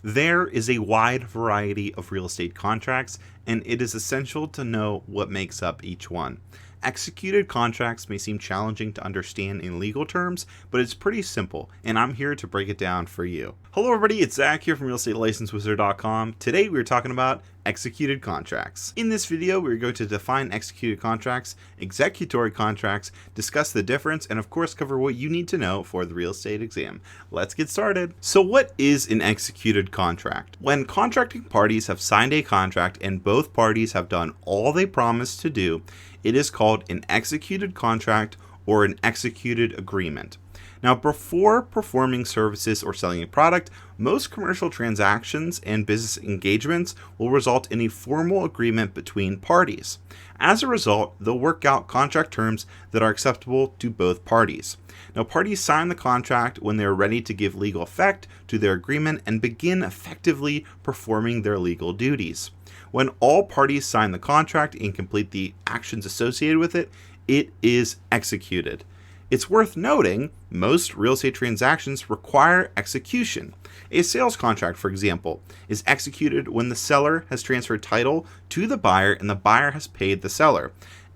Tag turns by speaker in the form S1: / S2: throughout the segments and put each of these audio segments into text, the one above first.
S1: There is a wide variety of real estate contracts, and it is essential to know what makes up each one. Executed contracts may seem challenging to understand in legal terms, but it's pretty simple, and I'm here to break it down for you. Hello everybody, it's Zach here from RealEstateLicenseWizard.com. Today we're talking about executed contracts. In this video, we're going to define executed contracts, executory contracts, discuss the difference, and of course cover what you need to know for the real estate exam. Let's get started. So what is an executed contract? When contracting parties have signed a contract and both parties have done all they promised to do, it is called an executed contract or an executed agreement. Now, before performing services or selling a product, most commercial transactions and business engagements will result in a formal agreement between parties. As a result, they'll work out contract terms that are acceptable to both parties. Now, parties sign the contract when they are ready to give legal effect to their agreement and begin effectively performing their legal duties. When all parties sign the contract and complete the actions associated with it, it is executed. It's worth noting, most real estate transactions require execution. A sales contract, for example, is executed when the seller has transferred title to the buyer and the buyer has paid the seller.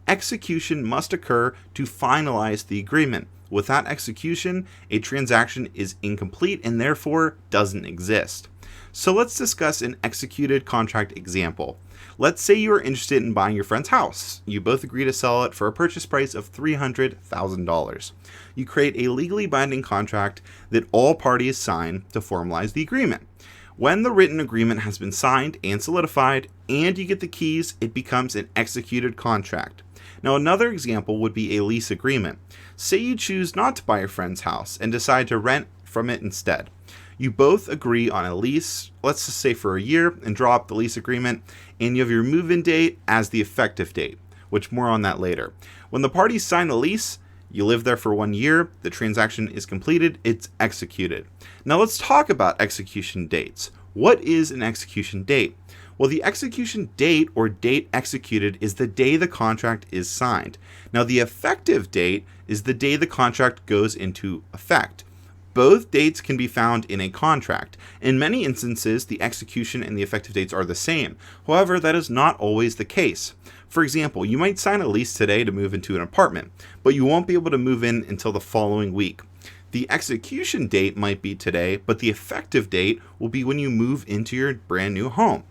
S1: Execution must occur to finalize the agreement. Without execution, a transaction is incomplete and therefore doesn't exist. So let's discuss an executed contract example. Let's say you are interested in buying your friend's house. You both agree to sell it for a purchase price of $300,000. You create a legally binding contract that all parties sign to formalize the agreement. When the written agreement has been signed and solidified and you get the keys, it becomes an executed contract. Now, another example would be a lease agreement. Say you choose not to buy your friend's house and decide to rent from it instead. You both agree on a lease, let's just say for a year, and draw up the lease agreement, and you have your move-in date as the effective date, which more on that later. When the parties sign the lease, you live there for 1 year, the transaction is completed, it's executed. Now let's talk about execution dates. What is an execution date? Well, the execution date or date executed is the day the contract is signed. Now the effective date is the day the contract goes into effect. Both dates can be found in a contract. In many instances, the execution and the effective dates are the same. However, that is not always the case. For example, you might sign a lease today to move into an apartment, but you won't be able to move in until the following week. The execution date might be today, but the effective date will be when you move into your brand new home.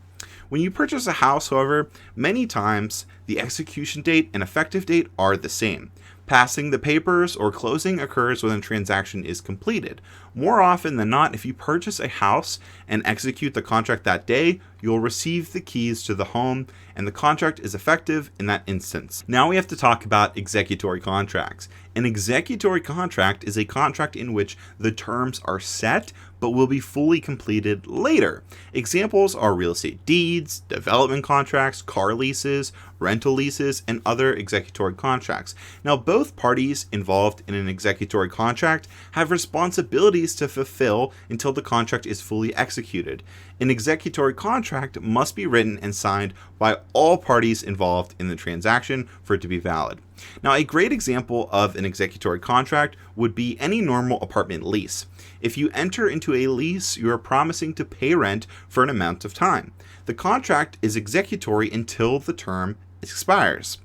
S1: When you purchase a house, however, many times the execution date and effective date are the same. Passing the papers or closing occurs when the transaction is completed. More often than not, if you purchase a house and execute the contract that day, you'll receive the keys to the home and the contract is effective in that instance. Now we have to talk about executory contracts. An executory contract is a contract in which the terms are set but will be fully completed later. Examples are real estate deeds, development contracts, car leases, rental leases, and other executory contracts. Now, both parties involved in an executory contract have responsibilities to fulfill until the contract is fully executed. An executory contract must be written and signed by all parties involved in the transaction for it to be valid. Now, a great example of an executory contract would be any normal apartment lease. If you enter into a lease, you are promising to pay rent for an amount of time. The contract is executory until the term expires.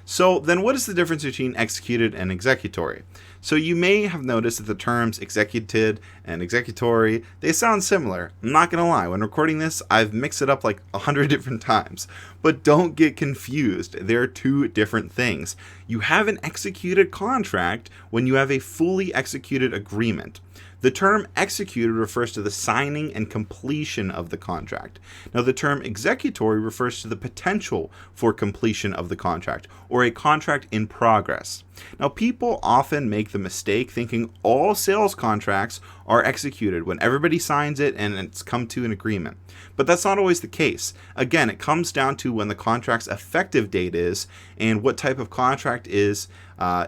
S1: So then what is the difference between executed and executory? So you may have noticed that the terms executed and executory, they sound similar. I'm not going to lie, when recording this, I've mixed it up like 100 different times. But don't get confused, they're two different things. You have an executed contract when you have a fully executed agreement. The term executed refers to the signing and completion of the contract. Now, the term executory refers to the potential for completion of the contract or a contract in progress. Now, people often make the mistake thinking all sales contracts are executed when everybody signs it and it's come to an agreement. But that's not always the case. Again, it comes down to when the contract's effective date is and what type of contract it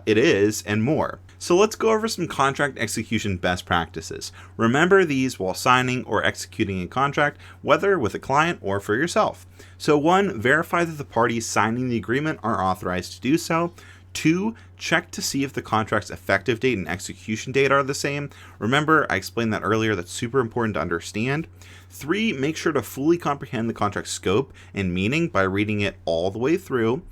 S1: is and more. So let's go over some contract execution best practices. Remember these while signing or executing a contract, whether with a client or for yourself. So 1, verify that the parties signing the agreement are authorized to do so. 2, check to see if the contract's effective date and execution date are the same. Remember, I explained that earlier, that's super important to understand. 3, make sure to fully comprehend the contract scope and meaning by reading it all the way through.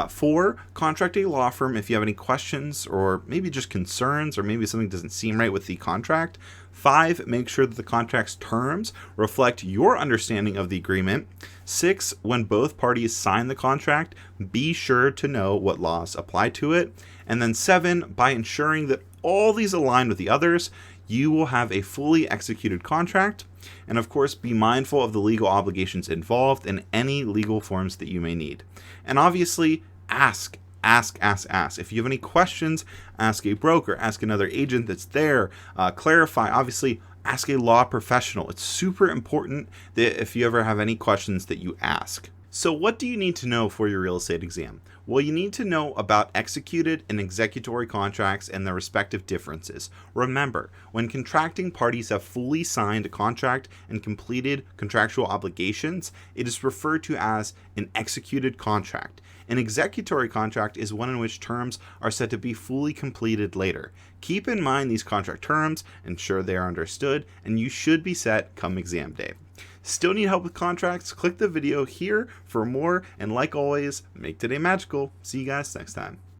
S1: 4, contract a law firm if you have any questions or maybe just concerns or maybe something doesn't seem right with the contract. 5, make sure that the contract's terms reflect your understanding of the agreement. 6, when both parties sign the contract, be sure to know what laws apply to it. And then 7, by ensuring that all these align with the others, you will have a fully executed contract. And of course, be mindful of the legal obligations involved and any legal forms that you may need. And obviously, ask. If you have any questions, ask a broker, ask another agent that's there, clarify. Obviously, ask a law professional. It's super important that if you ever have any questions that you ask. So what do you need to know for your real estate exam? Well, you need to know about executed and executory contracts and their respective differences. Remember, when contracting parties have fully signed a contract and completed contractual obligations, it is referred to as an executed contract. An executory contract is one in which terms are said to be fully completed later. Keep in mind these contract terms, ensure they are understood, and you should be set come exam day. Still need help with contracts? Click the video here for more, and like always, make today magical. See you guys next time.